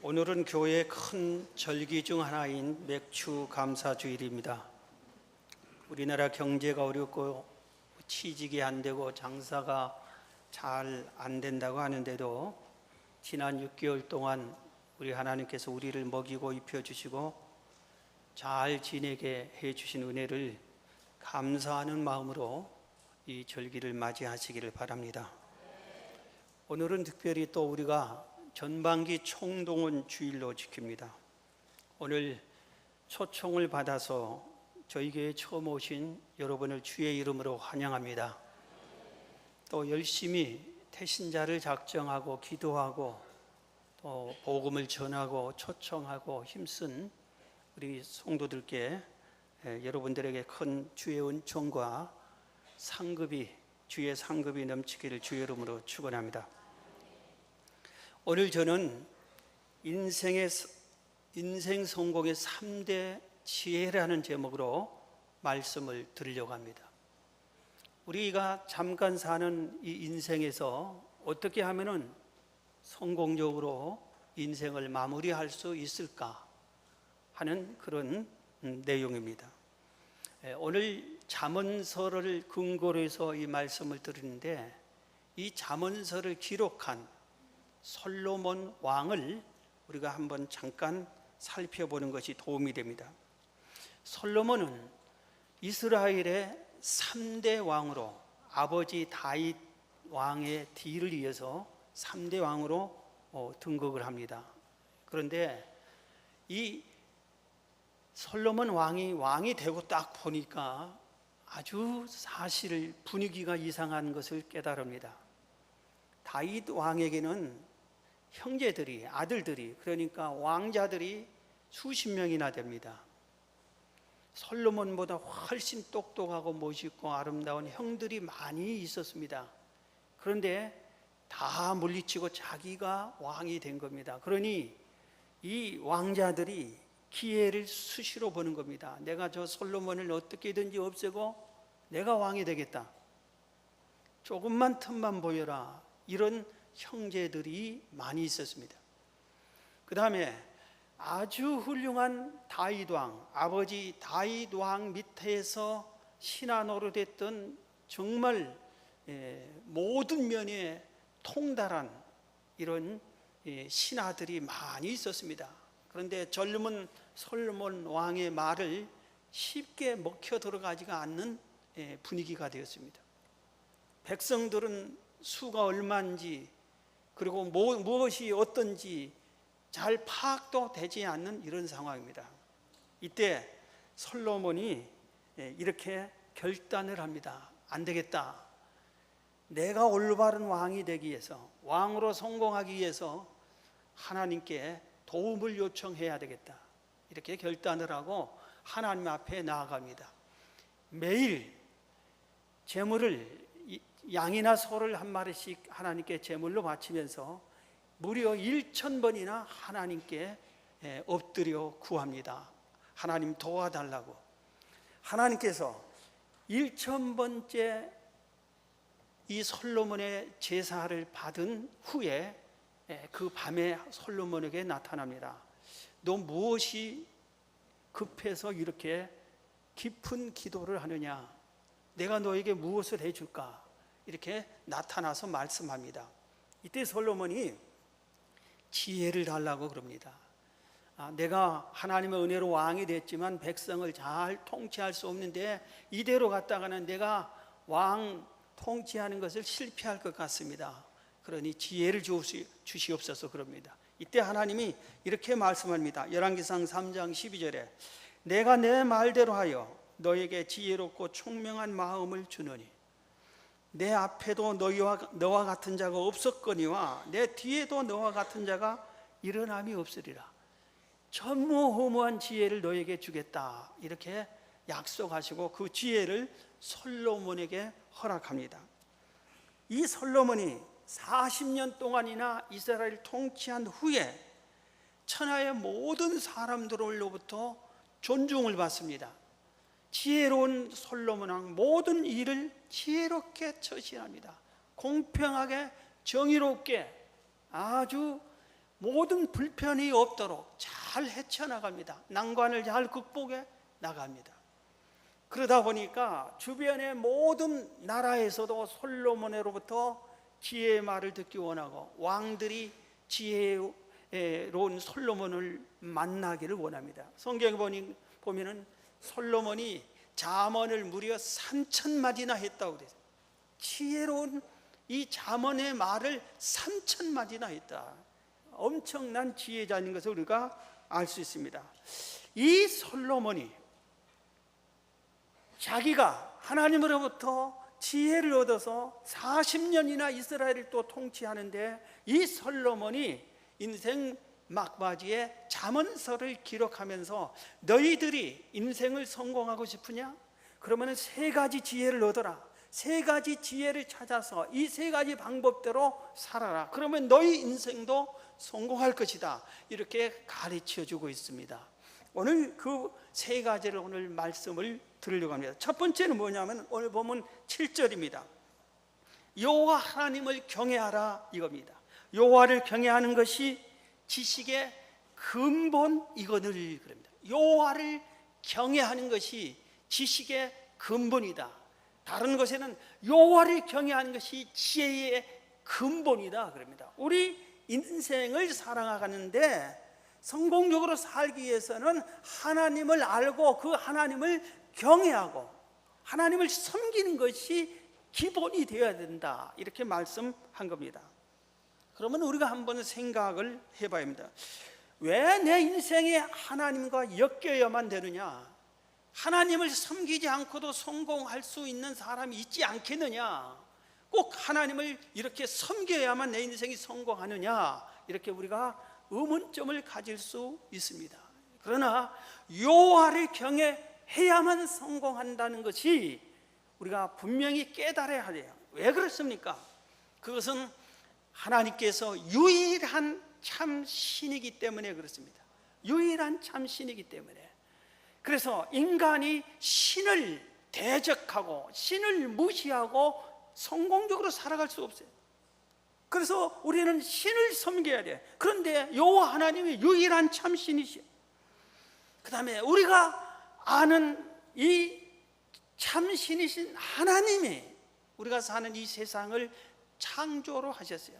오늘은 교회의 큰 절기 중 하나인 맥주 감사 주일입니다. 우리나라 경제가 어렵고 취직이 안 되고 장사가 잘 안 된다고 하는데도 지난 6개월 동안 우리 하나님께서 우리를 먹이고 입혀주시고 잘 지내게 해주신 은혜를 감사하는 마음으로 이 절기를 맞이하시기를 바랍니다. 오늘은 특별히 또 우리가 전반기 총동원 주일로 지킵니다. 오늘 초청을 받아서 저희 교회에 처음 오신 여러분을 주의 이름으로 환영합니다. 또 열심히 태신자를 작정하고 기도하고 또 복음을 전하고 초청하고 힘쓴 우리 성도들께 여러분들에게 큰 주의 은총과 주의 상급이 넘치기를 주의 이름으로 축원합니다. 오늘 저는 인생 성공의 3대 지혜라는 제목으로 말씀을 드리려고 합니다. 우리가 잠깐 사는 이 인생에서 어떻게 하면은 성공적으로 인생을 마무리할 수 있을까 하는 그런 내용입니다. 오늘 잠언서를 근거로 해서 이 말씀을 드리는데, 이 잠언서를 기록한 솔로몬 왕을 우리가 한번 잠깐 살펴보는 것이 도움이 됩니다. 솔로몬은 이스라엘의 3대 왕으로, 아버지 다윗 왕의 뒤를 이어서 3대 왕으로 등극을 합니다. 그런데 이 솔로몬 왕이 되고 딱 보니까 아주 사실 분위기가 이상한 것을 깨달습니다. 다윗 왕에게는 형제들이, 아들들이, 그러니까 왕자들이 수십 명이나 됩니다. 솔로몬보다 훨씬 똑똑하고 멋있고 아름다운 형들이 많이 있었습니다. 그런데 다 물리치고 자기가 왕이 된 겁니다. 그러니 이 왕자들이 기회를 수시로 보는 겁니다. 내가 저 솔로몬을 어떻게든지 없애고 내가 왕이 되겠다. 조금만 틈만 보여라. 이런 형제들이 많이 있었습니다. 그 다음에 아주 훌륭한 다윗 왕, 아버지 다윗 왕 밑에서 신하 노릇했던 정말 모든 면에 통달한 이런 신하들이 많이 있었습니다. 그런데 젊은 솔로몬 왕의 말을 쉽게 먹혀 들어가지가 않는 분위기가 되었습니다. 백성들은 수가 얼마인지, 그리고 무엇이 어떤지 잘 파악도 되지 않는 이런 상황입니다. 이때 솔로몬이 이렇게 결단을 합니다. 안 되겠다. 내가 올바른 왕이 되기 위해서, 왕으로 성공하기 위해서 하나님께 도움을 요청해야 되겠다. 이렇게 결단을 하고 하나님 앞에 나아갑니다. 매일 제물을, 양이나 소를 한 마리씩 하나님께 제물로 바치면서 무려 1000번이나 하나님께 엎드려 구합니다. 하나님 도와달라고. 하나님께서 1000번째 이 솔로몬의 제사를 받은 후에 그 밤에 솔로몬에게 나타납니다. 너 무엇이 급해서 이렇게 깊은 기도를 하느냐? 내가 너에게 무엇을 해줄까? 이렇게 나타나서 말씀합니다. 이때 솔로몬이 지혜를 달라고 그럽니다. 내가 하나님의 은혜로 왕이 됐지만 백성을 잘 통치할 수 없는데 이대로 갔다가는 내가 왕 통치하는 것을 실패할 것 같습니다. 그러니 지혜를 주시옵소서 그럽니다. 이때 하나님이 이렇게 말씀합니다. 열왕기상 3장 12절에 내가 내 말대로 하여 너에게 지혜롭고 총명한 마음을 주노니 내 앞에도 너와 같은 자가 없었거니와 내 뒤에도 너와 같은 자가 일어남이 없으리라. 전무후무한 지혜를 너에게 주겠다. 이렇게 약속하시고 그 지혜를 솔로몬에게 허락합니다. 이 솔로몬이 40년 동안이나 이스라엘을 통치한 후에 천하의 모든 사람들로부터 존중을 받습니다. 지혜로운 솔로몬 왕, 모든 일을 지혜롭게 처신합니다. 공평하게 정의롭게 아주 모든 불편이 없도록 잘 헤쳐나갑니다. 난관을 잘 극복해 나갑니다. 그러다 보니까 주변의 모든 나라에서도 솔로몬으로부터 지혜의 말을 듣기 원하고 왕들이 지혜로운 솔로몬을 만나기를 원합니다. 성경에 보면은 솔로몬이 잠언을 무려 3,000마디나 했다고 그래요. 지혜로운 이 잠언의 말을 3,000마디나 했다. 엄청난 지혜자인 것을 우리가 알 수 있습니다. 이 솔로몬이 자기가 하나님으로부터 지혜를 얻어서 40년이나 이스라엘을 또 통치하는데, 이 솔로몬이 인생 막바지에 잠언서를 기록하면서 너희들이 인생을 성공하고 싶으냐? 그러면 3가지 지혜를 얻어라. 3가지 지혜를 찾아서 이 3가지 방법대로 살아라. 그러면 너희 인생도 성공할 것이다. 이렇게 가르쳐주고 있습니다. 오늘 그 3가지를 오늘 말씀을 들으려고 합니다. 첫 번째는 뭐냐면 오늘 보면 7절입니다. 여호와 하나님을 경외하라 이겁니다. 여호와를 경외하는 것이 지식의 근본이거늘 그럽니다. 여호와를 경외하는 것이 지식의 근본이다. 다른 것에는 여호와를 경외하는 것이 지혜의 근본이다 그럽니다. 우리 인생을 살아가는데 성공적으로 살기 위해서는 하나님을 알고 그 하나님을 경외하고 하나님을 섬기는 것이 기본이 되어야 된다, 이렇게 말씀한 겁니다. 그러면 우리가 한번 생각을 해봐야 합니다. 왜 내 인생에 하나님과 엮여야만 되느냐? 하나님을 섬기지 않고도 성공할 수 있는 사람이 있지 않겠느냐? 꼭 하나님을 이렇게 섬겨야만 내 인생이 성공하느냐? 이렇게 우리가 의문점을 가질 수 있습니다. 그러나 여호와를 경외해야만 성공한다는 것이 우리가 분명히 깨달아야 돼요. 왜 그렇습니까? 그것은 하나님께서 유일한 참 신이기 때문에 그렇습니다. 유일한 참 신이기 때문에. 그래서 인간이 신을 대적하고 신을 무시하고 성공적으로 살아갈 수 없어요. 그래서 우리는 신을 섬겨야 돼. 그런데 여호와 하나님이 유일한 참 신이시오. 그 다음에 우리가 아는 이 참 신이신 하나님이 우리가 사는 이 세상을 창조로 하셨어요.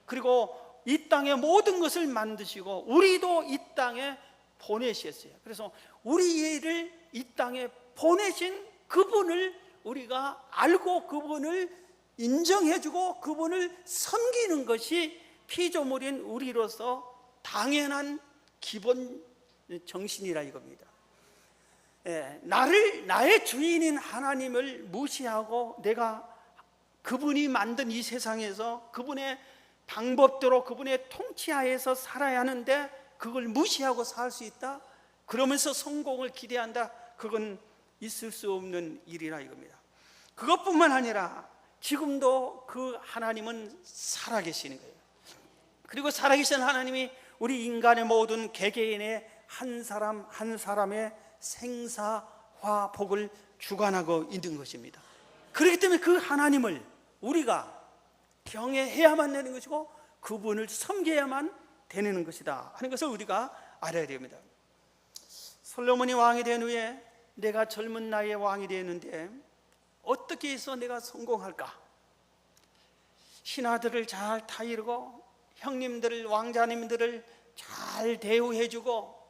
그리고 이 땅의 모든 것을 만드시고 우리도 이 땅에 보내셨어요. 그래서 우리를 이 땅에 보내신 그분을 우리가 알고 그분을 인정해주고 그분을 섬기는 것이 피조물인 우리로서 당연한 기본 정신이라 이겁니다. 나의 주인인 하나님을 무시하고 내가 그분이 만든 이 세상에서 그분의 방법대로 그분의 통치하에서 살아야 하는데 그걸 무시하고 살 수 있다? 그러면서 성공을 기대한다? 그건 있을 수 없는 일이라 이겁니다. 그것뿐만 아니라 지금도 그 하나님은 살아계시는 거예요. 그리고 살아계신 하나님이 우리 인간의 모든 개개인의 한 사람 한 사람의 생사화 복을 주관하고 있는 것입니다. 그렇기 때문에 그 하나님을 우리가 경외해야만 되는 것이고 그분을 섬겨야만 되는 것이다 하는 것을 우리가 알아야 됩니다. 솔로몬이 왕이 된 후에 내가 젊은 나이에 왕이 되었는데 어떻게 해서 내가 성공할까? 신하들을 잘 타이르고 형님들을 왕자님들을 잘 대우해주고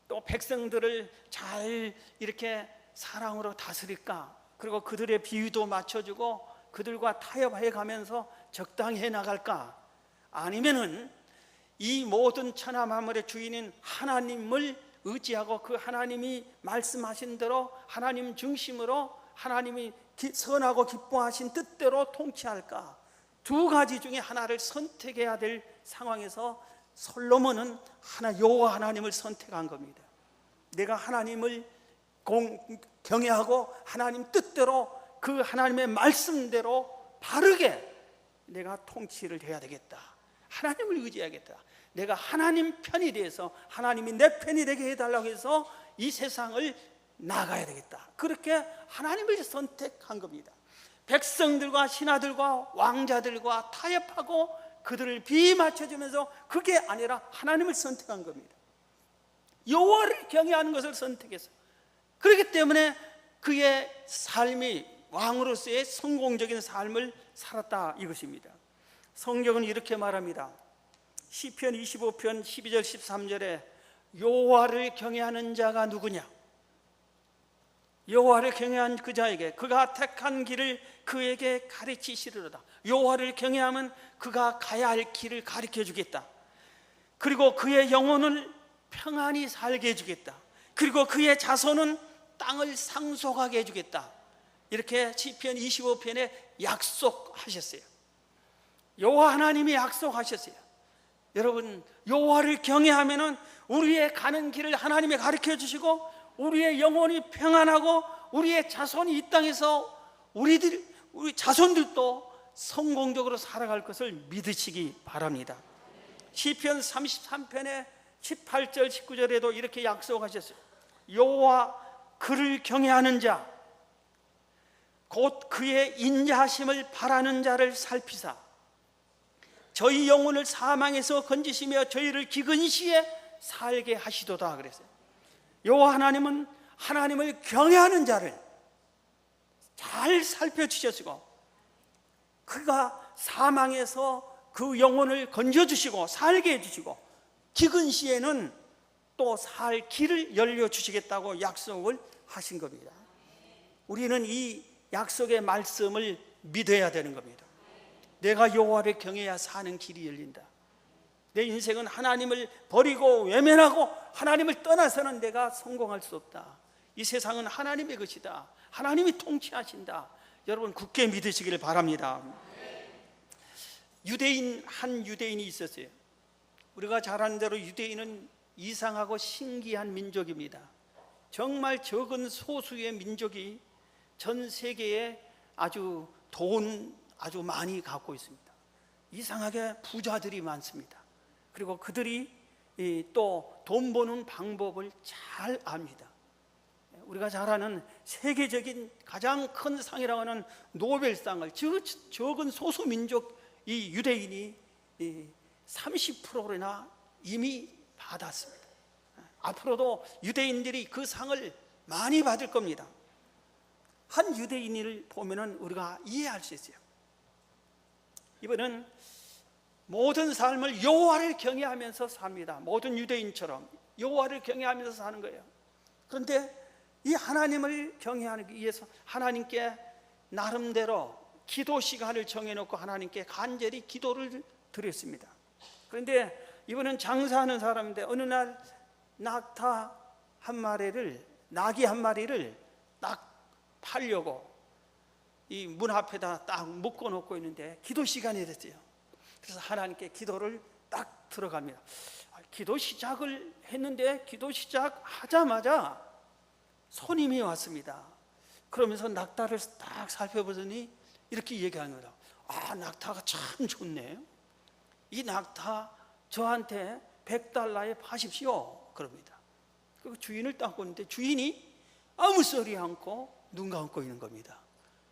또 백성들을 잘 이렇게 사랑으로 다스릴까? 그리고 그들의 비위도 맞춰주고 그들과 타협해 가면서 적당히 해 나갈까? 아니면은 이 모든 천하 만물의 주인인 하나님을 의지하고 그 하나님이 말씀하신 대로 하나님 중심으로 하나님이 선하고 기뻐하신 뜻대로 통치할까? 2가지 중에 하나를 선택해야 될 상황에서 솔로몬은 여호와 하나님을 선택한 겁니다. 내가 하나님을 경외하고 하나님 뜻대로 그 하나님의 말씀대로 바르게 내가 통치를 해야 되겠다. 하나님을 의지하겠다. 내가 하나님 편이 돼서 하나님이 내 편이 되게 해달라고 해서 이 세상을 나가야 되겠다. 그렇게 하나님을 선택한 겁니다. 백성들과 신하들과 왕자들과 타협하고 그들을 비맞춰주면서 그게 아니라 하나님을 선택한 겁니다. 여호와를 경외하는 것을 선택했어요. 그렇기 때문에 그의 삶이 왕으로서의 성공적인 삶을 살았다 이것입니다. 성경은 이렇게 말합니다. 시편 25편 12절 13절에 여호와를 경외하는 자가 누구냐? 여호와를 경외한 그 자에게 그가 택한 길을 그에게 가르치시리로다. 여호와를 경외하면 그가 가야 할 길을 가르쳐 주겠다. 그리고 그의 영혼을 평안히 살게 해주겠다. 그리고 그의 자손은 땅을 상속하게 해주겠다. 이렇게 시편 25편에 약속하셨어요. 여호와 하나님이 약속하셨어요. 여러분, 여호와를 경외하면은 우리의 가는 길을 하나님이 가르쳐 주시고 우리의 영혼이 평안하고 우리의 자손이 이 땅에서 우리 자손들도 성공적으로 살아갈 것을 믿으시기 바랍니다. 시편 33편에 18절 19절에도 이렇게 약속하셨어요. 여호와 그를 경외하는 자 곧 그의 인자하심을 바라는 자를 살피사 저희 영혼을 사망에서 건지시며 저희를 기근 시에 살게 하시도다 그랬어요. 여호와 하나님은 하나님을 경외하는 자를 잘 살펴주셨고 그가 사망에서 그 영혼을 건져주시고 살게 해주시고 기근 시에는 또 살 길을 열려주시겠다고 약속을 하신 겁니다. 우리는 이 약속의 말씀을 믿어야 되는 겁니다. 내가 여호와를 경외해야 사는 길이 열린다. 내 인생은 하나님을 버리고 외면하고 하나님을 떠나서는 내가 성공할 수 없다. 이 세상은 하나님의 것이다. 하나님이 통치하신다. 여러분 굳게 믿으시기를 바랍니다. 한 유대인이 있었어요. 우리가 잘 아는 대로 유대인은 이상하고 신기한 민족입니다. 정말 적은 소수의 민족이 전 세계에 아주 많이 갖고 있습니다. 이상하게 부자들이 많습니다. 그리고 그들이 또 돈 버는 방법을 잘 압니다. 우리가 잘 아는 세계적인 가장 큰 상이라고 하는 노벨상을 적은 소수 민족 이 유대인이 30%나 이미 받았습니다. 앞으로도 유대인들이 그 상을 많이 받을 겁니다. 한 유대인을 보면은 우리가 이해할 수 있어요. 이분은 모든 삶을 여호와를 경외하면서 삽니다. 모든 유대인처럼 여호와를 경외하면서 사는 거예요. 그런데 이 하나님을 경외하기 위해서 하나님께 나름대로 기도 시간을 정해놓고 하나님께 간절히 기도를 드렸습니다. 그런데 이분은 장사하는 사람인데 어느 날 낙이 한 마리를 딱 팔려고 이 문 앞에다 딱 묶어놓고 있는데 기도 시간이 됐어요. 그래서 하나님께 기도를 딱 들어갑니다. 기도 시작을 했는데 기도 시작하자마자 손님이 왔습니다. 그러면서 낙타를 딱 살펴보더니 이렇게 얘기하는 거예요. 낙타가 참 좋네요. 이 낙타 저한테 $100에 파십시오. 그럽니다. 그 주인을 딱 보는데 주인이 아무 소리 않고 눈 감고 있는 겁니다.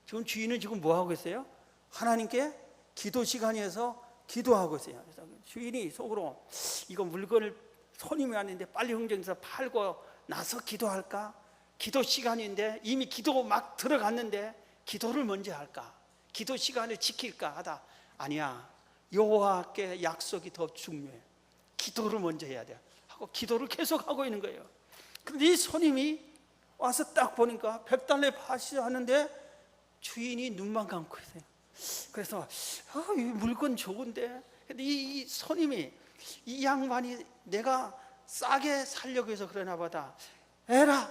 지금 주인은 지금 뭐 하고 있어요? 하나님께 기도 시간이어서 기도하고 있어요. 그래서 주인이 속으로 이거 물건을 손님이 왔는데 빨리 흥정해서 팔고 나서 기도할까? 기도 시간인데 이미 기도 막 들어갔는데 기도를 먼저 할까? 기도 시간을 지킬까 하다 아니야. 여호와께 약속이 더 중요해. 기도를 먼저 해야 돼. 하고 기도를 계속 하고 있는 거예요. 그런데 이 손님이 와서 딱 보니까 $100 파시죠 하는데 주인이 눈만 감고 있어요. 그래서 이 물건 좋은데 근데 이 손님이 이 양반이 내가 싸게 살려고 해서 그러나 보다. 에라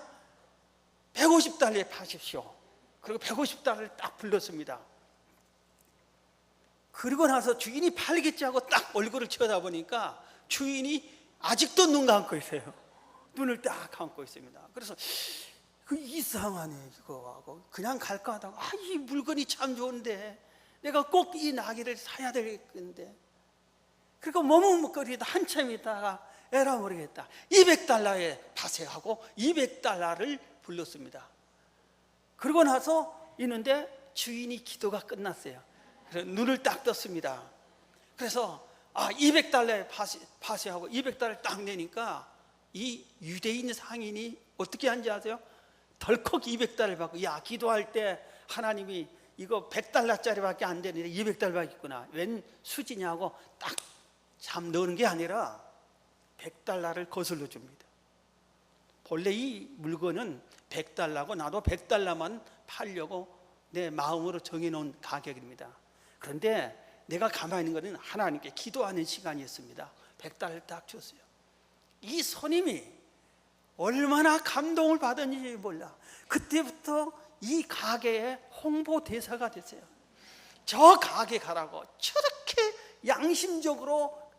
$150에 파십시오. 그리고 $150을 딱 불렀습니다. 그리고 나서 주인이 팔겠지 하고 딱 얼굴을 쳐다보니까 주인이 아직도 눈 감고 있어요. 눈을 딱 감고 있습니다. 그래서 이상하네 이거 하고 그냥 갈까 하다가 이 물건이 참 좋은데 내가 꼭 이 나귀를 사야 되겠는데 그리고 머뭇거리다 한참 있다가 에라 모르겠다 $200에 파세요 하고 $200를 불렀습니다. 그러고 나서 있는데 주인이 기도가 끝났어요. 그래서 눈을 딱 떴습니다. 그래서 200달러에 파시하고 200달러 딱 내니까 이 유대인 상인이 어떻게 한지 아세요? 덜컥 200달러를 받고, 야, 기도할 때 하나님이 이거 100달러짜리밖에 안 되는데 200달러밖에 있구나, 웬 수지냐고 딱 잠 넣는 게 아니라 100달러를 거슬러 줍니다. 본래 이 물건은 100달러고 나도 100달러만 팔려고 내 마음으로 정해놓은 가격입니다. 그런데 내가 가만히 있는 것은 하나님께 기도하는 시간이었습니다. 100달러를 딱 줬어요. 이 손님이 얼마나 감동을 받았는지 몰라. 그때부터 이 가게의 홍보 대사가 됐어요. 저 가게 가라고, 저렇게 양심적으로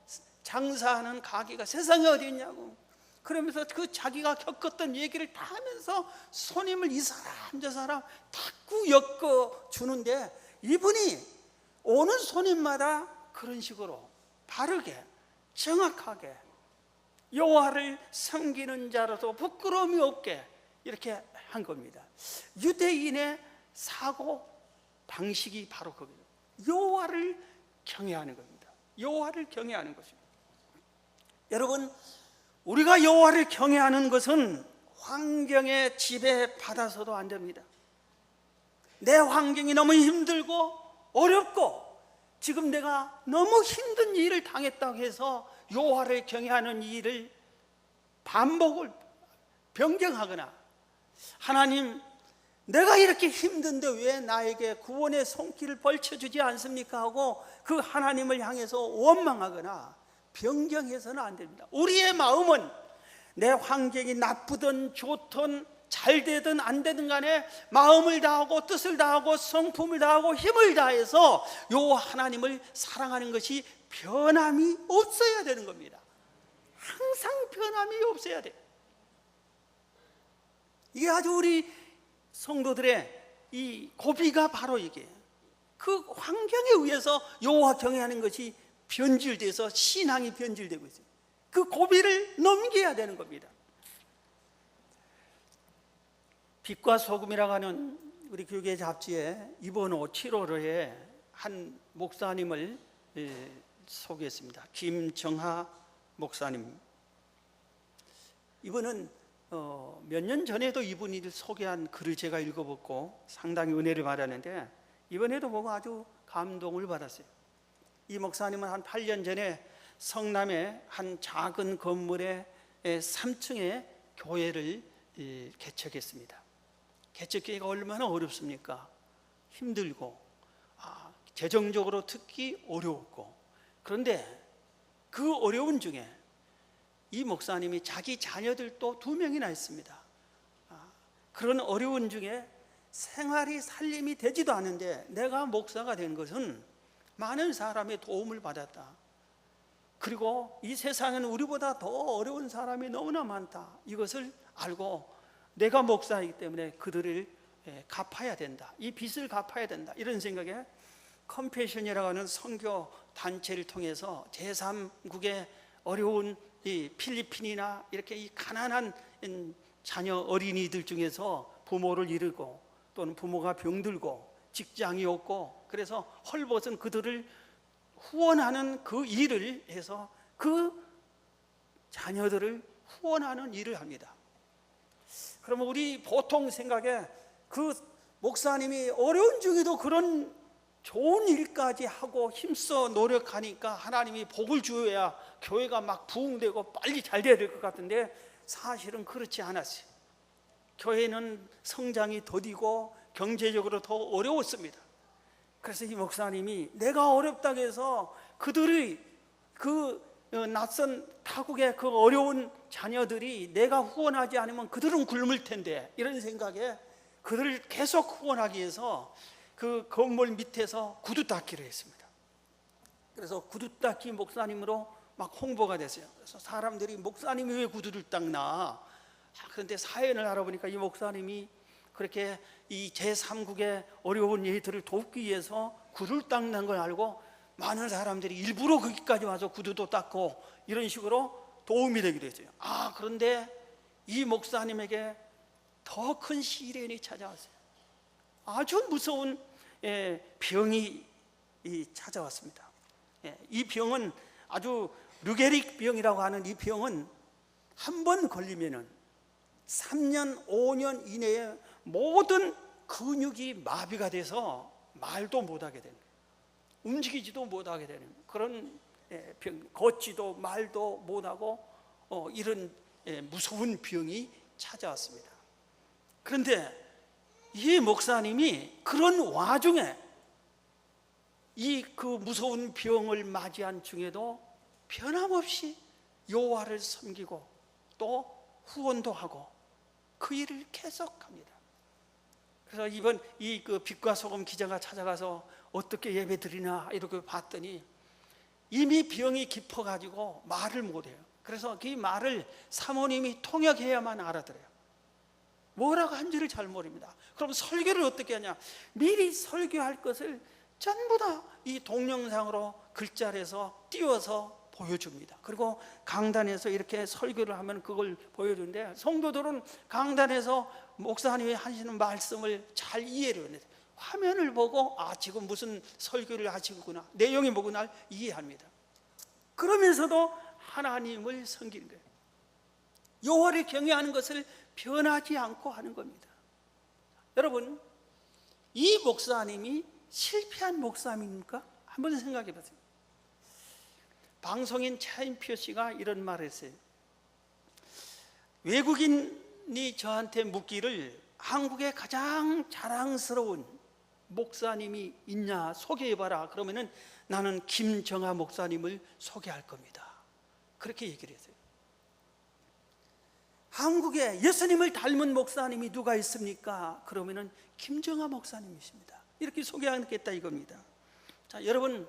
장사하는 가게가 세상에 어디 있냐고. 그러면서 그 자기가 겪었던 얘기를 다 하면서 손님을 이 사람 저 사람 자꾸 엮어 주는데, 이분이 오는 손님마다 그런 식으로 바르게 정확하게 여호와를 섬기는 자로서 부끄러움이 없게 이렇게 한 겁니다. 유대인의 사고 방식이 바로 그겁니다. 여호와를 경외하는 겁니다. 여호와를 경외하는 것입니다. 여러분, 우리가 여호와를 경외하는 것은 환경에 지배받아서도 안 됩니다. 내 환경이 너무 힘들고 어렵고 지금 내가 너무 힘든 일을 당했다고 해서 여호와를 경외하는 일을 반복을 변경하거나, 하나님 내가 이렇게 힘든데 왜 나에게 구원의 손길을 벌쳐주지 않습니까 하고 그 하나님을 향해서 원망하거나 변경해서는 안 됩니다. 우리의 마음은 내 환경이 나쁘든 좋든 잘 되든 안 되든 간에 마음을 다하고 뜻을 다하고 성품을 다하고 힘을 다해서 요 하나님을 사랑하는 것이 변함이 없어야 되는 겁니다. 항상 변함이 없어야 돼. 이게 아주 우리 성도들의 이 고비가 바로 이게, 그 환경에 의해서 여호와 경외하는 것이 변질돼서 신앙이 변질되고 있어요. 그 고비를 넘겨야 되는 겁니다. 빛과 소금이라고 하는 우리 교계 잡지에 이번 호 7월호에 한 목사님을 소개했습니다. 김정하 목사님. 이분은 몇 년 전에도 이분이 소개한 글을 제가 읽어봤고 상당히 은혜를 받았는데, 이번에도 보고 아주 감동을 받았어요. 이 목사님은 한 8년 전에 성남의 한 작은 건물의 3층에 교회를 개척했습니다. 개척기가 얼마나 어렵습니까? 힘들고 재정적으로 특히 어려웠고, 그런데 그 어려운 중에 이 목사님이 자기 자녀들도 2명이나 있습니다. 그런 어려운 중에 생활이 살림이 되지도 않은데 내가 목사가 된 것은 많은 사람의 도움을 받았다. 그리고 이 세상에는 우리보다 더 어려운 사람이 너무나 많다. 이것을 알고 내가 목사이기 때문에 그들을 갚아야 된다. 이 빚을 갚아야 된다. 이런 생각에 컴패션이라고 하는 선교 단체를 통해서 제3국의 어려운 이 필리핀이나 이렇게 이 가난한 자녀 어린이들 중에서 부모를 잃고 또는 부모가 병들고 직장이 없고 그래서 헐벗은 그들을 후원하는 그 일을 해서 그 자녀들을 후원하는 일을 합니다. 그러면 우리 보통 생각에 그 목사님이 어려운 중에도 그런 좋은 일까지 하고 힘써 노력하니까 하나님이 복을 주어야 교회가 막 부흥되고 빨리 잘 돼야 될 것 같은데 사실은 그렇지 않았어요. 교회는 성장이 더디고 경제적으로 더 어려웠습니다. 그래서 이 목사님이 내가 어렵다고 해서 그들의 그 낯선 타국의 그 어려운 자녀들이 내가 후원하지 않으면 그들은 굶을 텐데 이런 생각에 그들을 계속 후원하기 위해서 그 건물 밑에서 구두 닦기를 했습니다. 그래서 구두 닦기 목사님으로 막 홍보가 됐어요. 그래서 사람들이 목사님이 왜 구두를 닦나? 그런데 사연을 알아보니까 이 목사님이 그렇게 이 제3국의 어려운 이들을 돕기 위해서 구두를 닦는 걸 알고 많은 사람들이 일부러 거기까지 와서 구두도 닦고 이런 식으로 도움이 되기도 했어요. 그런데 이 목사님에게 더 큰 시련이 찾아왔어요. 아주 무서운 병이 찾아왔습니다. 이 병은 아주 류게릭 병이라고 하는 이 병은 한 번 걸리면은 3년, 5년 이내에 모든 근육이 마비가 돼서 말도 못하게 되는 거예요. 움직이지도 못하게 되는 그런 병, 걷지도 말도 못하고 이런 무서운 병이 찾아왔습니다. 그런데 이 목사님이 그런 와중에 이 그 무서운 병을 맞이한 중에도 변함없이 여호와를 섬기고 또 후원도 하고 그 일을 계속합니다. 그래서 이번 이 그 빛과 소금 기자가 찾아가서 어떻게 예배 드리나 이렇게 봤더니 이미 병이 깊어가지고 말을 못해요. 그래서 그 말을 사모님이 통역해야만 알아들어요. 뭐라고 한지를 잘 모릅니다. 그럼 설교를 어떻게 하냐? 미리 설교할 것을 전부 다 이 동영상으로 글자에서 띄워서 보여줍니다. 그리고 강단에서 이렇게 설교를 하면 그걸 보여주는데, 성도들은 강단에서 목사님이 하시는 말씀을 잘 이해를 해요. 화면을 보고 지금 무슨 설교를 하시구나, 내용이 뭐구나 이해합니다. 그러면서도 하나님을 섬기는 거예요. 여호와를 경외하는 것을 변하지 않고 하는 겁니다. 여러분, 이 목사님이 실패한 목사님입니까? 한번 생각해 보세요. 방송인 차인표 씨가 이런 말을 했어요. 외국인이 저한테 묻기를 한국의 가장 자랑스러운 목사님이 있냐 소개해봐라. 그러면은 나는 김정아 목사님을 소개할 겁니다. 그렇게 얘기를 했어요. 한국에 예수님을 닮은 목사님이 누가 있습니까? 그러면은 김정아 목사님이십니다. 이렇게 소개하겠다 이겁니다. 자, 여러분,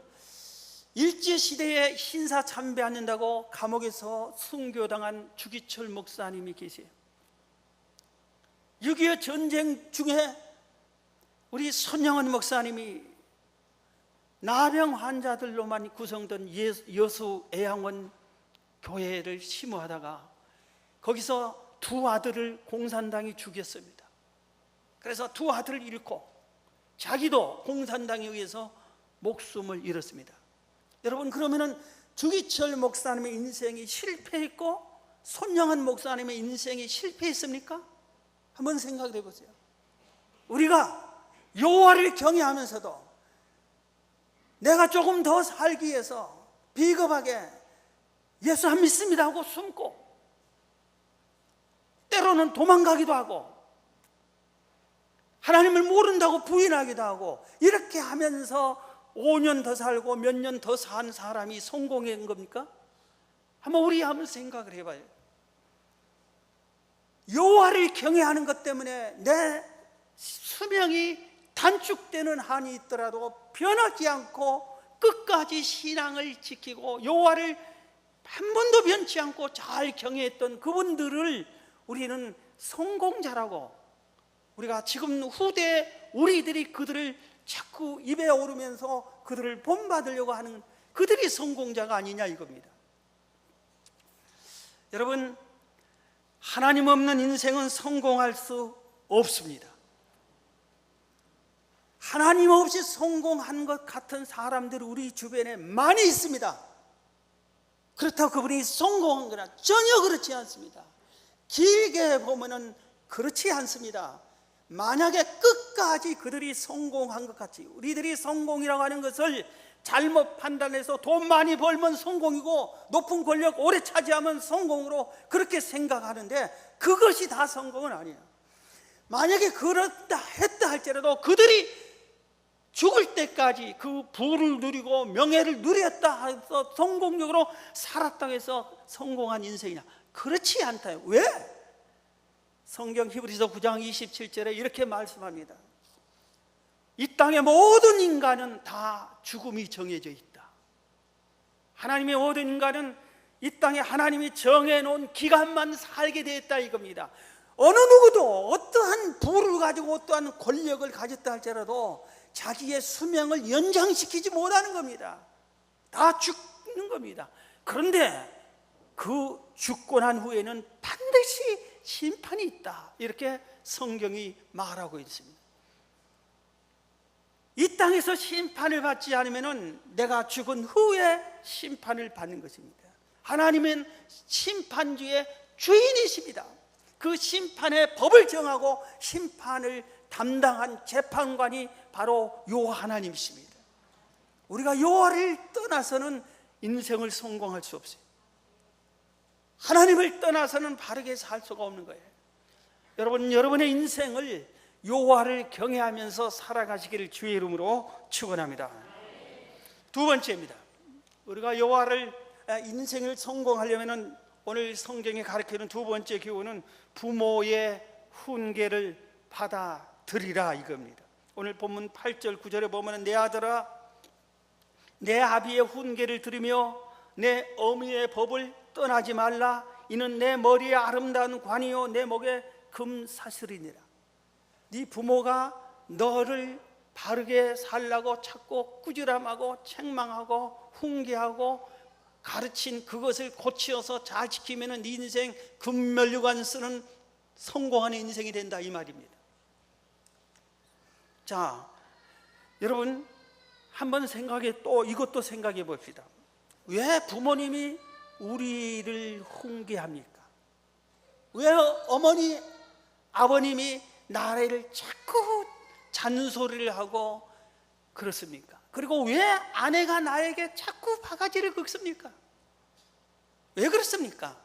일제시대에 신사참배하는다고 감옥에서 순교당한 주기철 목사님이 계세요. 6.25 전쟁 중에 우리 손영은 목사님이 나병 환자들로만 구성된 여수 애양원 교회를 심호하다가 거기서 두 아들을 공산당이 죽였습니다. 그래서 두 아들을 잃고 자기도 공산당에 의해서 목숨을 잃었습니다. 여러분, 그러면은 주기철 목사님의 인생이 실패했고 손영한 목사님의 인생이 실패했습니까? 한번 생각해 보세요. 우리가 여호와를 경외하면서도 내가 조금 더 살기 위해서 비겁하게 예수 안 믿습니다 하고 숨고, 때로는 도망가기도 하고, 하나님을 모른다고 부인하기도 하고, 이렇게 하면서 5년 더 살고 몇 년 더 산 사람이 성공한 겁니까? 우리 한번 생각을 해봐요. 여호와를 경외하는 것 때문에 내 수명이 단축되는 한이 있더라도 변하지 않고 끝까지 신앙을 지키고 여호와를 한 번도 변치 않고 잘 경외했던 그분들을 우리는 성공자라고, 우리가 지금 후대 우리들이 그들을 자꾸 입에 오르면서 그들을 본받으려고 하는 그들이 성공자가 아니냐 이겁니다. 여러분, 하나님 없는 인생은 성공할 수 없습니다. 하나님 없이 성공한 것 같은 사람들이 우리 주변에 많이 있습니다. 그렇다고 그분이 성공한 거나 전혀 그렇지 않습니다. 길게 보면은 그렇지 않습니다. 만약에 끝까지 그들이 성공한 것 같이, 우리들이 성공이라고 하는 것을 잘못 판단해서 돈 많이 벌면 성공이고 높은 권력 오래 차지하면 성공으로 그렇게 생각하는데, 그것이 다 성공은 아니에요. 만약에 그렇다 했다 할지라도 그들이 죽을 때까지 그 부를 누리고 명예를 누렸다 해서 성공적으로 살았다고 해서 성공한 인생이냐? 그렇지 않다요. 왜? 성경 히브리서 9장 27절에 이렇게 말씀합니다. 이 땅의 모든 인간은 다 죽음이 정해져 있다. 하나님의 모든 인간은 이 땅에 하나님이 정해놓은 기간만 살게 되었다 이겁니다. 어느 누구도 어떠한 부를 가지고 어떠한 권력을 가졌다 할지라도 자기의 수명을 연장시키지 못하는 겁니다. 다 죽는 겁니다. 그런데 그 죽고 난 후에는 반드시 심판이 있다, 이렇게 성경이 말하고 있습니다. 이 땅에서 심판을 받지 않으면 내가 죽은 후에 심판을 받는 것입니다. 하나님은 심판주의 주인이십니다. 그 심판의 법을 정하고 심판을 담당한 재판관이 바로 여호와 하나님이십니다. 우리가 여호와를 떠나서는 인생을 성공할 수 없어요. 하나님을 떠나서는 바르게 살 수가 없는 거예요. 여러분, 여러분의 인생을 여호와를 경외하면서 살아가시기를 주의 이름으로 축원합니다. 두 번째입니다. 우리가 여호와를 인생을 성공하려면 오늘 성경이 가르치는 두 번째 교훈은 부모의 훈계를 받아들이라 이겁니다. 오늘 본문 8절 9절에 보면 내 아들아 내 아비의 훈계를 들으며 내 어미의 법을 떠나지 말라. 이는 내 머리에 아름다운 관이요 내 목에 금사슬이니라. 네 부모가 너를 바르게 살라고 자꾸 꾸지람하고 책망하고 훈계하고 가르친 그것을 고치어서 잘 지키면 네 인생 금면류관 쓰는 성공하는 인생이 된다 이 말입니다. 자, 여러분 한번 이것도 생각해 봅시다. 왜 부모님이 우리를 훈계합니까? 왜 어머니 아버님이 나를 자꾸 잔소리를 하고 그렇습니까? 그리고 왜 아내가 나에게 자꾸 바가지를 긁습니까? 왜 그렇습니까?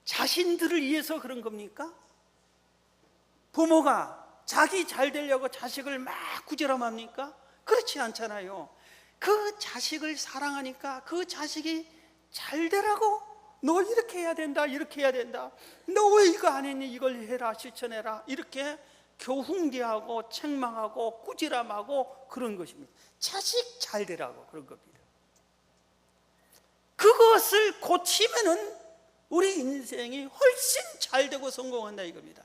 자신들을 위해서 그런 겁니까? 부모가 자기 잘 되려고 자식을 막 구제람합니까? 그렇지 않잖아요. 그 자식을 사랑하니까 그 자식이 잘 되라고 너 이렇게 해야 된다 이렇게 해야 된다 너 왜 이거 안 했니 이걸 해라 실천해라 이렇게 교훈계하고 책망하고 꾸지람하고 그런 것입니다. 자식 잘 되라고 그런 겁니다. 그것을 고치면은 우리 인생이 훨씬 잘 되고 성공한다 이겁니다.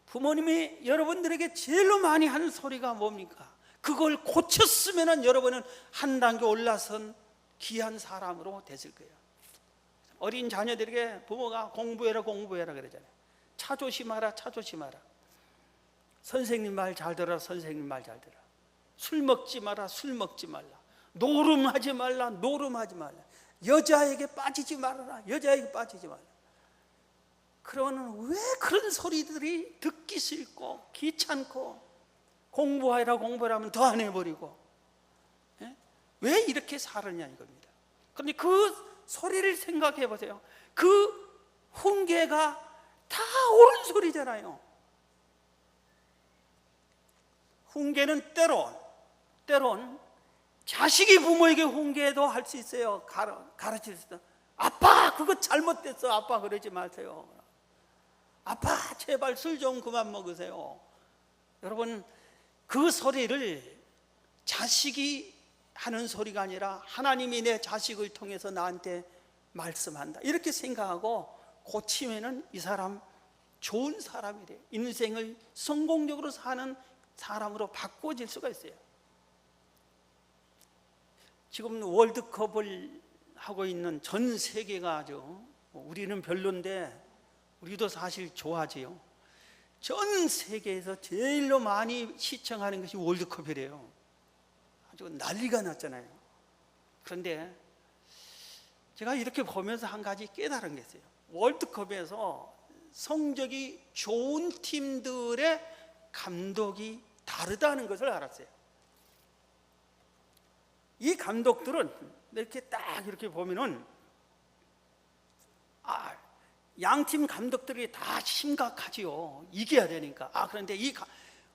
부모님이 여러분들에게 제일로 많이 하는 소리가 뭡니까? 그걸 고쳤으면은 여러분은 한 단계 올라선 귀한 사람으로 됐을 거예요. 어린 자녀들에게 부모가 공부해라 그러잖아요. 차 조심하라 차 조심하라. 선생님 말 잘 들어라 선생님 말 잘 들어라. 술 먹지 마라 술 먹지 말라. 노름하지 말라 노름하지 말라. 여자에게 빠지지 말아라 여자에게 빠지지 말라. 그러면 왜 그런 소리들이 듣기 싫고 귀찮고 공부하라 공부하면 더 안 해버리고 왜 이렇게 살았냐 이겁니다. 그런데 그 소리를 생각해 보세요. 그 훈계가 다 옳은 소리잖아요. 훈계는 때론 자식이 부모에게 훈계도 할 수 있어요. 가르칠 수 있어요. 아빠 그거 잘못됐어 아빠 그러지 마세요. 아빠 제발 술 좀 그만 먹으세요. 여러분 그 소리를 자식이 하는 소리가 아니라 하나님이 내 자식을 통해서 나한테 말씀한다 이렇게 생각하고 고치면은 이 사람 좋은 사람이래. 인생을 성공적으로 사는 사람으로 바꿔질 수가 있어요. 지금 월드컵을 하고 있는 전 세계가 아주 우리는 별론데 우리도 사실 좋아하지요. 전 세계에서 제일로 많이 시청하는 것이 월드컵이래요. 아주 난리가 났잖아요. 그런데 제가 이렇게 보면서 한 가지 깨달은 게 있어요. 월드컵에서 성적이 좋은 팀들의 감독이 다르다는 것을 알았어요. 이 감독들은 이렇게 딱 이렇게 보면은 양팀 감독들이 다 심각하지요. 이겨야 되니까. 그런데 이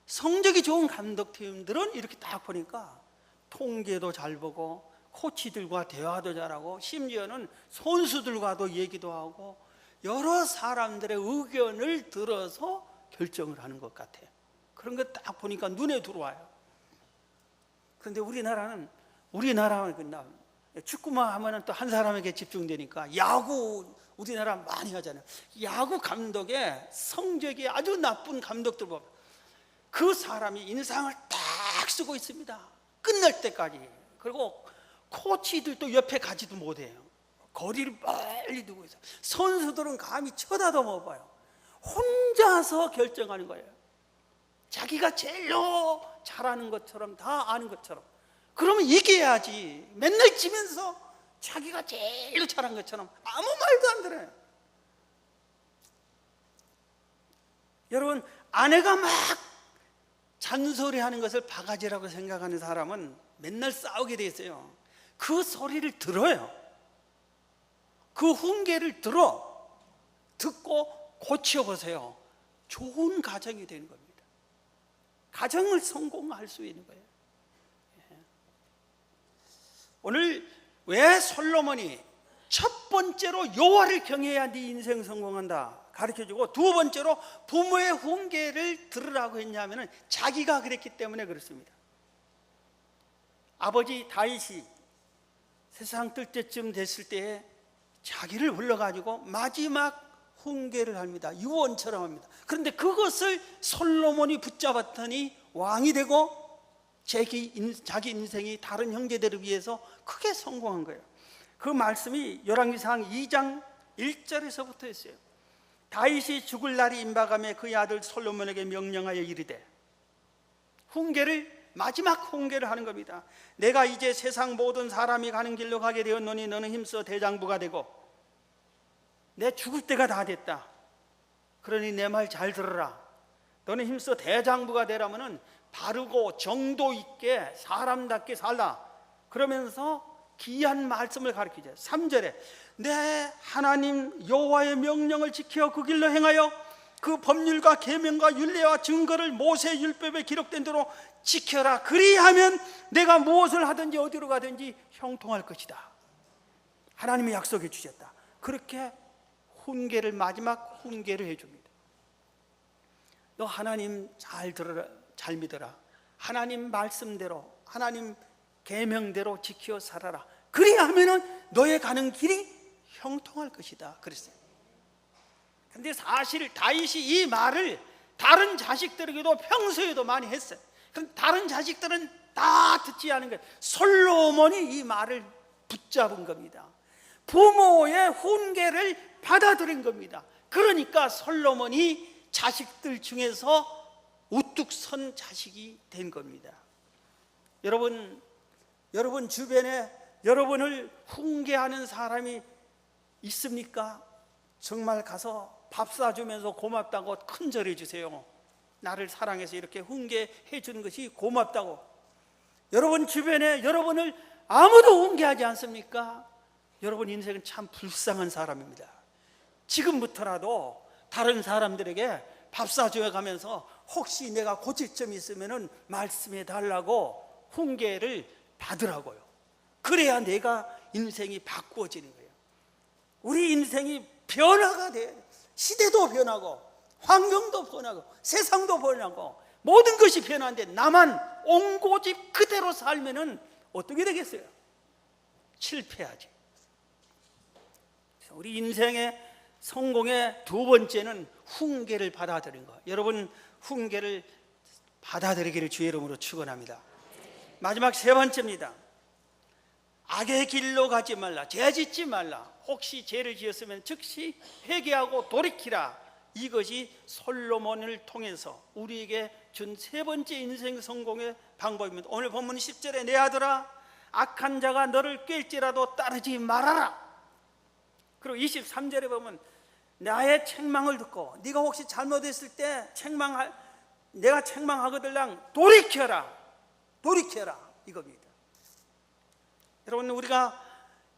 성적이 좋은 감독팀들은 이렇게 딱 보니까 통계도 잘 보고 코치들과 대화도 잘하고 심지어는 선수들과도 얘기도 하고 여러 사람들의 의견을 들어서 결정을 하는 것 같아요. 그런 거 딱 보니까 눈에 들어와요. 그런데 우리나라는 축구만 하면 또 한 사람에게 집중되니까 야구 우리나라 많이 하잖아요. 야구 감독의 성적이 아주 나쁜 감독들 보면 그 사람이 인상을 딱 쓰고 있습니다. 끝날 때까지. 그리고 코치들도 옆에 가지도 못해요. 거리를 빨리 두고 있어요. 선수들은 감히 쳐다도 못 봐요. 혼자서 결정하는 거예요. 자기가 제일로 잘하는 것처럼, 다 아는 것처럼. 그러면 이겨야지. 맨날 지면서 자기가 제일로 잘한 것처럼 아무 말도 안 들어요. 여러분, 아내가 막 잔소리하는 것을 바가지라고 생각하는 사람은 맨날 싸우게 돼 있어요. 그 소리를 들어요. 그 훈계를 듣고 고쳐보세요. 좋은 가정이 되는 겁니다. 가정을 성공할 수 있는 거예요. 오늘 왜 솔로몬이 첫 번째로 여호와를 경외해야 네 인생 성공한다 가르쳐주고, 두 번째로 부모의 훈계를 들으라고 했냐면 자기가 그랬기 때문에 그렇습니다. 아버지 다윗이 세상 뜰 때쯤 됐을 때에 자기를 불러가지고 마지막 훈계를 합니다. 유언처럼 합니다. 그런데 그것을 솔로몬이 붙잡았더니 왕이 되고 자기 인생이 다른 형제들을 위해서 크게 성공한 거예요. 그 말씀이 열왕기상 2장 1절에서부터 했어요. 다윗이 죽을 날이 임박하며 그의 아들 솔로몬에게 명령하여 이르되, 마지막 훈계를 하는 겁니다. 내가 이제 세상 모든 사람이 가는 길로 가게 되었노니 너는 힘써 대장부가 되고, 내 죽을 때가 다 됐다. 그러니 내 말 잘 들어라. 너는 힘써 대장부가 되라면은 바르고 정도 있게 사람답게 살라. 그러면서 귀한 말씀을 가르치죠. 3절에 내 하나님 여호와의 명령을 지켜 그 길로 행하여 그 법률과 계명과 율례와 증거를 모세 율법에 기록된 대로 지켜라. 그리하면 내가 무엇을 하든지 어디로 가든지 형통할 것이다. 하나님이 약속해 주셨다. 그렇게 훈계를, 마지막 훈계를 해줍니다. 너 하나님 잘 들어라, 잘 믿어라. 하나님 말씀대로, 하나님 계명대로 지켜 살아라. 그리하면은 너의 가는 길이 형통할 것이다. 그랬어요. 근데 사실 다윗이 이 말을 다른 자식들에게도 평소에도 많이 했어요. 그럼 다른 자식들은 다 듣지 않은 거예요. 솔로몬이 이 말을 붙잡은 겁니다. 부모의 훈계를 받아들인 겁니다. 그러니까 솔로몬이 자식들 중에서 우뚝 선 자식이 된 겁니다. 여러분 주변에 여러분을 훈계하는 사람이 있습니까? 정말 가서 밥 사주면서 고맙다고 큰절해 주세요. 나를 사랑해서 이렇게 훈계해 주는 것이 고맙다고. 여러분 주변에 여러분을 아무도 훈계하지 않습니까? 여러분 인생은 참 불쌍한 사람입니다. 지금부터라도 다른 사람들에게 밥 사주어 가면서 혹시 내가 고칠 점이 있으면 말씀해 달라고 훈계를 받으라고요. 그래야 내가 인생이 바꾸어지는 거예요. 우리 인생이 변화가 돼. 시대도 변하고 환경도 변하고 세상도 변하고 모든 것이 변하는데 나만 옹고집 그대로 살면은 어떻게 되겠어요? 실패하지. 우리 인생의 성공의 두 번째는 훈계를 받아들인 것. 여러분 훈계를 받아들이기를 주의 이름으로 축원합니다. 마지막 세 번째입니다. 악의 길로 가지 말라. 죄 짓지 말라. 혹시 죄를 지었으면 즉시 회개하고 돌이키라. 이것이 솔로몬을 통해서 우리에게 준 세 번째 인생 성공의 방법입니다. 오늘 본문 10절에 내 아들아 악한 자가 너를 깰지라도 따르지 말아라. 그리고 23절에 보면 나의 책망을 듣고 네가 혹시 잘못했을 때 내가 책망하거들랑 돌이켜라 이겁니다. 여러분 우리가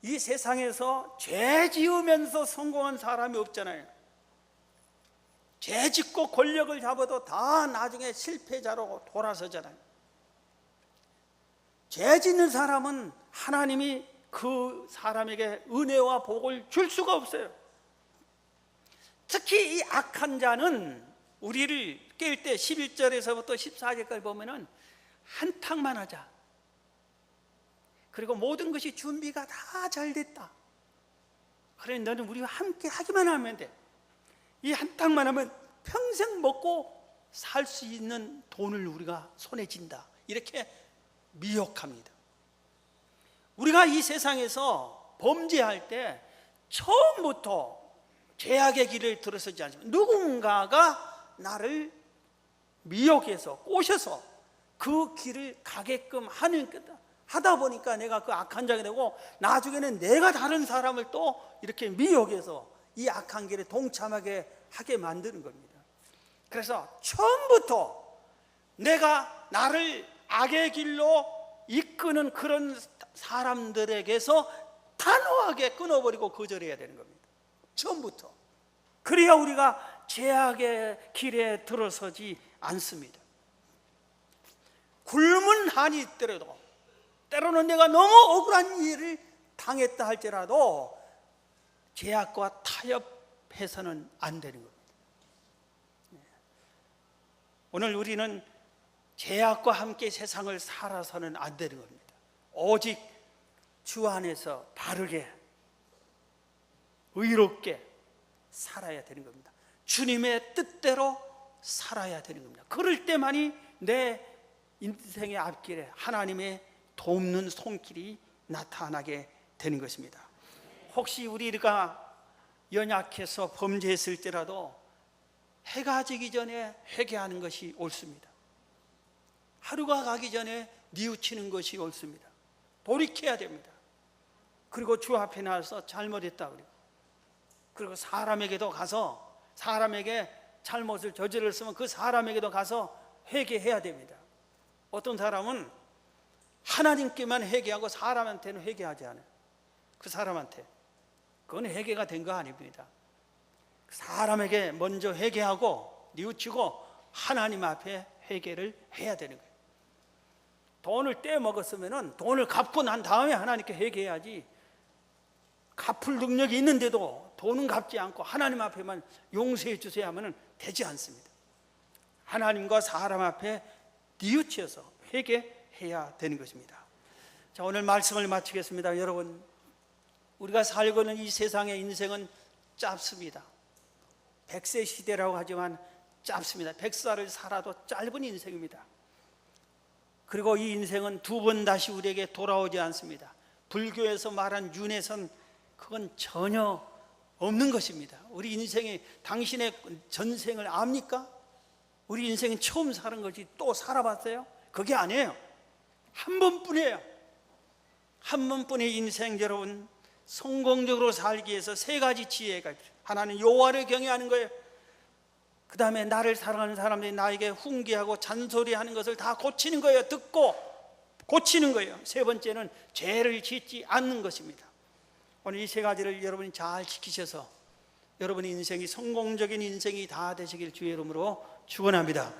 이 세상에서 죄 지으면서 성공한 사람이 없잖아요. 죄 짓고 권력을 잡아도 다 나중에 실패자로 돌아서잖아요. 죄 짓는 사람은 하나님이 그 사람에게 은혜와 복을 줄 수가 없어요. 특히 이 악한 자는 우리를 깰 때 11절에서부터 14절까지 보면은 한탕만 하자. 그리고 모든 것이 준비가 다 잘 됐다. 그래 너는 우리와 함께 하기만 하면 돼. 이 한탕만 하면 평생 먹고 살 수 있는 돈을 우리가 손에 쥔다. 이렇게 미혹합니다. 우리가 이 세상에서 범죄할 때 처음부터 죄악의 길을 들어서지 않지만 누군가가 나를 미혹해서 꼬셔서 그 길을 가게끔 하다 보니까 내가 그 악한 자가 되고, 나중에는 내가 다른 사람을 또 이렇게 미혹해서 이 악한 길에 동참하게 하게 만드는 겁니다. 그래서 처음부터 내가 나를 악의 길로 이끄는 그런 사람들에게서 단호하게 끊어버리고 거절해야 되는 겁니다. 처음부터. 그래야 우리가 죄악의 길에 들어서지 않습니다. 굶은 한이 있더라도, 때로는 내가 너무 억울한 일을 당했다 할지라도 죄악과 타협해서는 안 되는 겁니다. 오늘 우리는 죄악과 함께 세상을 살아서는 안 되는 겁니다. 오직 주 안에서 바르게 의롭게 살아야 되는 겁니다. 주님의 뜻대로 살아야 되는 겁니다. 그럴 때만이 내 인생의 앞길에 하나님의 돕는 손길이 나타나게 되는 것입니다. 혹시 우리가 연약해서 범죄했을 때라도 해가 지기 전에 회개하는 것이 옳습니다. 하루가 가기 전에 뉘우치는 것이 옳습니다. 돌이켜야 됩니다. 그리고 주 앞에 나와서 잘못했다 그리고 사람에게도 가서, 사람에게 잘못을 저질렀으면 그 사람에게도 가서 회개해야 됩니다. 어떤 사람은 하나님께만 회개하고 사람한테는 회개하지 않아요. 그 사람한테. 그건 회개가 된 거 아닙니다. 사람에게 먼저 회개하고 뉘우치고 하나님 앞에 회개를 해야 되는 거예요. 돈을 떼먹었으면 돈을 갚고 난 다음에 하나님께 회개해야지, 갚을 능력이 있는데도 돈은 갚지 않고 하나님 앞에만 용서해 주세요 하면 되지 않습니다. 하나님과 사람 앞에 뉘우쳐서 회개해야 되는 것입니다. 자, 오늘 말씀을 마치겠습니다. 여러분, 우리가 살고 있는 이 세상의 인생은 짧습니다. 100세 시대라고 하지만 짧습니다. 100살을 살아도 짧은 인생입니다. 그리고 이 인생은 두 번 다시 우리에게 돌아오지 않습니다. 불교에서 말한 윤회선, 그건 전혀 없는 것입니다. 우리 인생이, 당신의 전생을 압니까? 우리 인생은 처음 사는 거지 또 살아봤어요? 그게 아니에요. 한 번뿐이에요. 한 번뿐의 인생. 여러분, 성공적으로 살기 위해서 세 가지 지혜가 있어요. 하나는 여호와를 경외하는 거예요. 그 다음에 나를 사랑하는 사람들이 나에게 훈계하고 잔소리하는 것을 다 고치는 거예요. 듣고 고치는 거예요. 세 번째는 죄를 짓지 않는 것입니다. 오늘 이 세 가지를 여러분이 잘 지키셔서 여러분의 인생이 성공적인 인생이 다 되시길 주의 이름으로 축원합니다.